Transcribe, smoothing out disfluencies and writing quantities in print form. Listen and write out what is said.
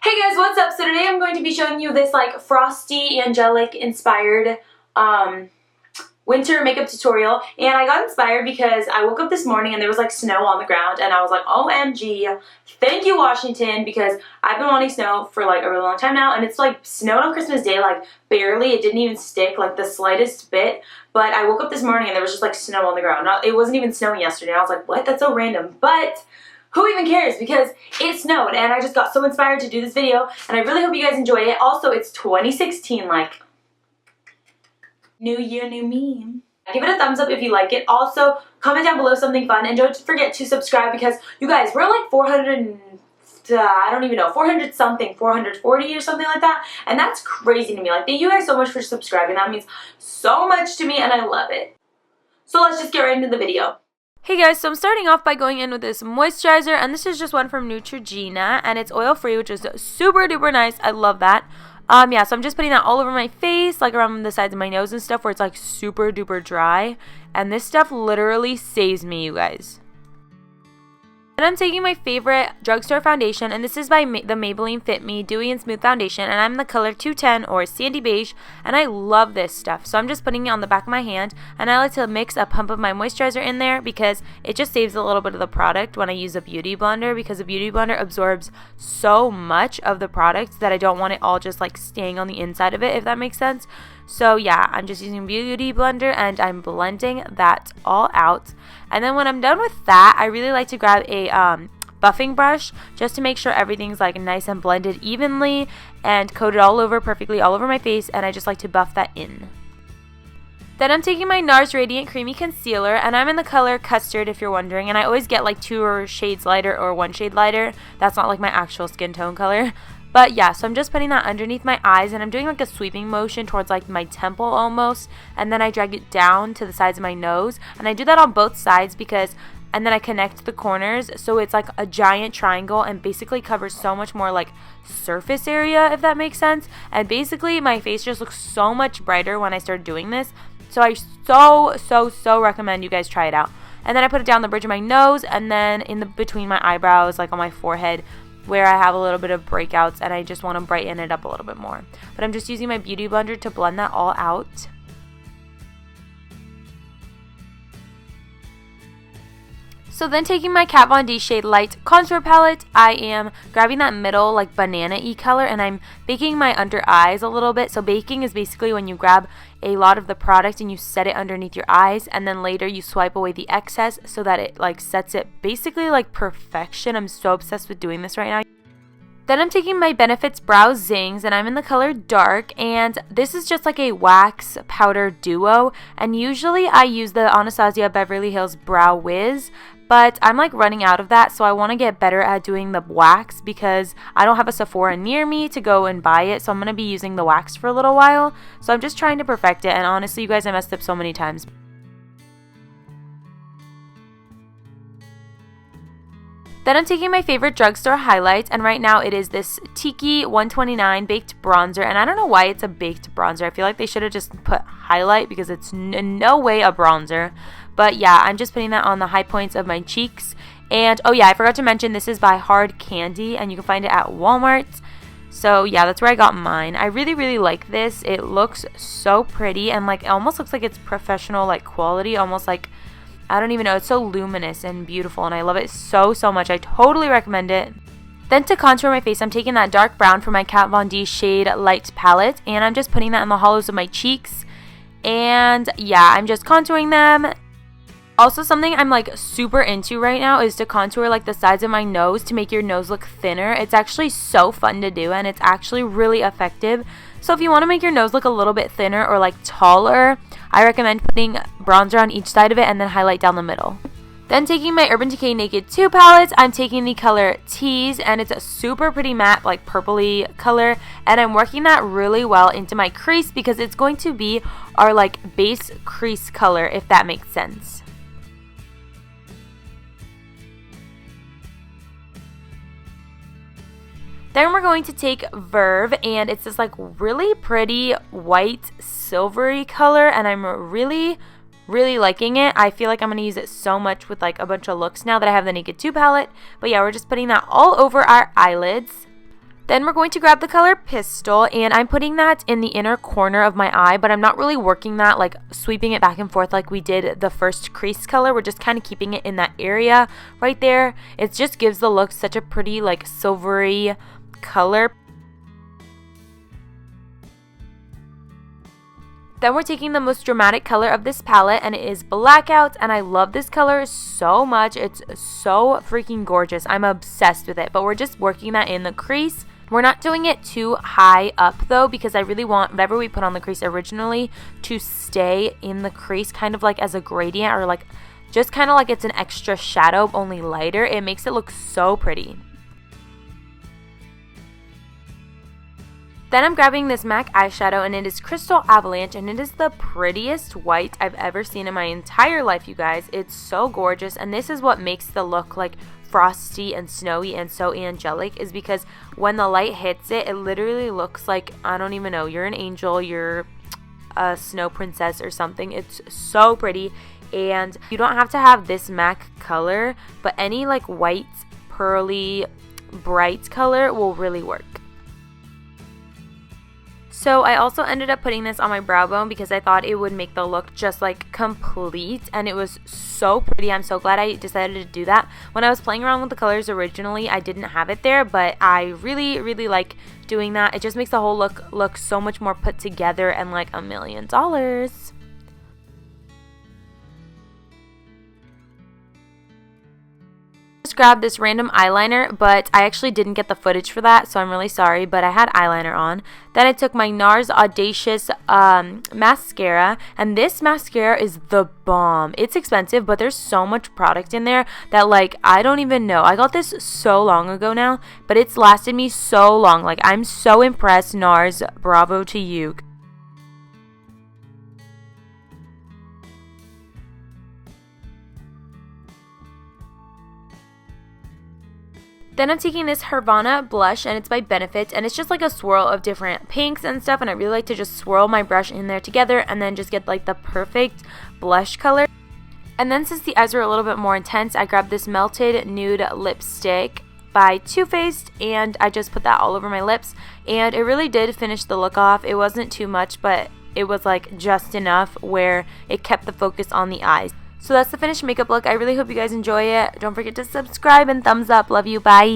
Hey guys, what's up? So today I'm going to be showing you this like Frosty angelic inspired winter makeup tutorial, and I got inspired because I woke up this morning and there was like snow on the ground and I was like, OMG, thank you Washington, because I've been wanting snow for like a really long time now, and it's like snowed on Christmas Day, like barely. It didn't even stick like the slightest bit, but I woke up this morning and there was just like snow on the ground. It wasn't even snowing yesterday. I was like, what? That's so random. But who even cares, because it snowed and I just got so inspired to do this video, and I really hope you guys enjoy it. Also, it's 2016, like new year, new me. Give it a thumbs up if you like it. Also, comment down below something fun, and don't forget to subscribe, because you guys, we're like 400 I don't even know, 400 something, 440 or something like that, and that's crazy to me. Like, thank you guys so much for subscribing. That means so much to me and I love it. So let's just get right into the video. Hey guys, so I'm starting off by going in with this moisturizer, and this is just one from Neutrogena, and it's oil free, which is super duper nice. I love that. Yeah, so I'm just putting that all over my face, like around the sides of my nose and stuff where it's like super duper dry, and this stuff literally saves me, you guys. Then I'm taking my favorite drugstore foundation, and this is by the Maybelline Fit Me Dewy and Smooth Foundation, and I'm in the color 210 or Sandy Beige, and I love this stuff. So I'm just putting it on the back of my hand, and I like to mix a pump of my moisturizer in there because it just saves a little bit of the product when I use a beauty blender, because a beauty blender absorbs so much of the product that I don't want it all just like staying on the inside of it, if that makes sense. So yeah, I'm just using beauty blender and I'm blending that all out. And then when I'm done with that, I really like to grab a buffing brush just to make sure everything's like nice and blended evenly and coated all over perfectly all over my face, and I just like to buff that in. Then I'm taking my NARS Radiant Creamy Concealer, and I'm in the color Custard, if you're wondering, and I always get like 2 shades lighter or 1 shade lighter. That's not like my actual skin tone color. But yeah, so I'm just putting that underneath my eyes, and I'm doing like a sweeping motion towards like my temple almost, and then I drag it down to the sides of my nose, and I do that on both sides and then I connect the corners so it's like a giant triangle and basically covers so much more like surface area, if that makes sense. And basically my face just looks so much brighter when I start doing this, so I so recommend you guys try it out. And then I put it down the bridge of my nose, and then in between my eyebrows, like on my forehead where I have a little bit of breakouts, and I just want to brighten it up a little bit more. But I'm just using my beauty blender to blend that all out. So then taking my Kat Von D Shade Light Contour Palette, I am grabbing that middle like banana-y color, and I'm baking my under eyes a little bit. So baking is basically when you grab a lot of the product and you set it underneath your eyes, and then later you swipe away the excess so that it like sets it basically like perfection. I'm so obsessed with doing this right now. Then I'm taking my Benefits Brow Zings, and I'm in the color Dark, and this is just like a wax powder duo, and usually I use the Anastasia Beverly Hills Brow Wiz, but I'm like running out of that, so I want to get better at doing the wax because I don't have a Sephora near me to go and buy it, so I'm going to be using the wax for a little while. So I'm just trying to perfect it, and honestly you guys, I messed up so many times. Then I'm taking my favorite drugstore highlight, and right now it is this Tiki 129 Baked Bronzer, and I don't know why it's a baked bronzer. I feel like they should have just put highlight because it's in no way a bronzer. But yeah, I'm just putting that on the high points of my cheeks. And oh yeah, I forgot to mention this is by Hard Candy, and you can find it at Walmart. So yeah, that's where I got mine. I really like this. It looks so pretty, and like it almost looks like it's professional like quality, almost like, I don't even know, it's so luminous and beautiful, and I love it so much. I totally recommend it. Then to contour my face, I'm taking that dark brown from my Kat Von D Shade Light palette, and I'm just putting that in the hollows of my cheeks. And yeah, I'm just contouring them. Also, something I'm like super into right now is to contour like the sides of my nose to make your nose look thinner. It's actually so fun to do, and it's actually really effective. So if you want to make your nose look a little bit thinner or like taller, I recommend putting bronzer on each side of it and then highlight down the middle. Then taking my Urban Decay Naked 2 palette, I'm taking the color Tease, and it's a super pretty matte like purpley color, and I'm working that really well into my crease because it's going to be our like base crease color, if that makes sense. Then we're going to take Verve, and it's this like really pretty white silvery color, and I'm really liking it. I feel like I'm going to use it so much with like a bunch of looks now that I have the Naked 2 palette. But yeah, we're just putting that all over our eyelids. Then we're going to grab the color Pistol, and I'm putting that in the inner corner of my eye, but I'm not really working that, like sweeping it back and forth like we did the first crease color. We're just kind of keeping it in that area right there. It just gives the look such a pretty, like, silvery color. Then we're taking the most dramatic color of this palette, and it is Blackout, and I love this color so much. It's so freaking gorgeous. I'm obsessed with it, but we're just working that in the crease. We're not doing it too high up though, because I really want whatever we put on the crease originally to stay in the crease, kind of like as a gradient, or like just kind of like it's an extra shadow, only lighter. It makes it look so pretty. Then I'm grabbing this MAC eyeshadow, and it is Crystal Avalanche, and it is the prettiest white I've ever seen in my entire life, you guys. It's so gorgeous, and this is what makes the look like frosty and snowy and so angelic, is because when the light hits it, it literally looks like, I don't even know, you're an angel, you're a snow princess or something. It's so pretty, and you don't have to have this MAC color, but any like white, pearly, bright color will really work. So I also ended up putting this on my brow bone because I thought it would make the look just like complete, and it was so pretty. I'm so glad I decided to do that. When I was playing around with the colors originally, I didn't have it there, but I really, really like doing that. It just makes the whole look so much more put together and like $1,000,000. Grabbed this random eyeliner, but I actually didn't get the footage for that, so I'm really sorry, but I had eyeliner on. Then I took my NARS Audacious mascara, and this mascara is the bomb. It's expensive, but there's so much product in there that, like, I don't even know. I got this so long ago now, but it's lasted me so long. Like, I'm so impressed, NARS. Bravo to you. Then I'm taking this Hervana blush, and it's by Benefit, and it's just like a swirl of different pinks and stuff, and I really like to just swirl my brush in there together and then just get like the perfect blush color. And then since the eyes are a little bit more intense, I grabbed this Melted Nude lipstick by Too Faced, and I just put that all over my lips, and it really did finish the look off. It wasn't too much, but it was like just enough where it kept the focus on the eyes. So that's the finished makeup look. I really hope you guys enjoy it. Don't forget to subscribe and thumbs up. Love you. Bye.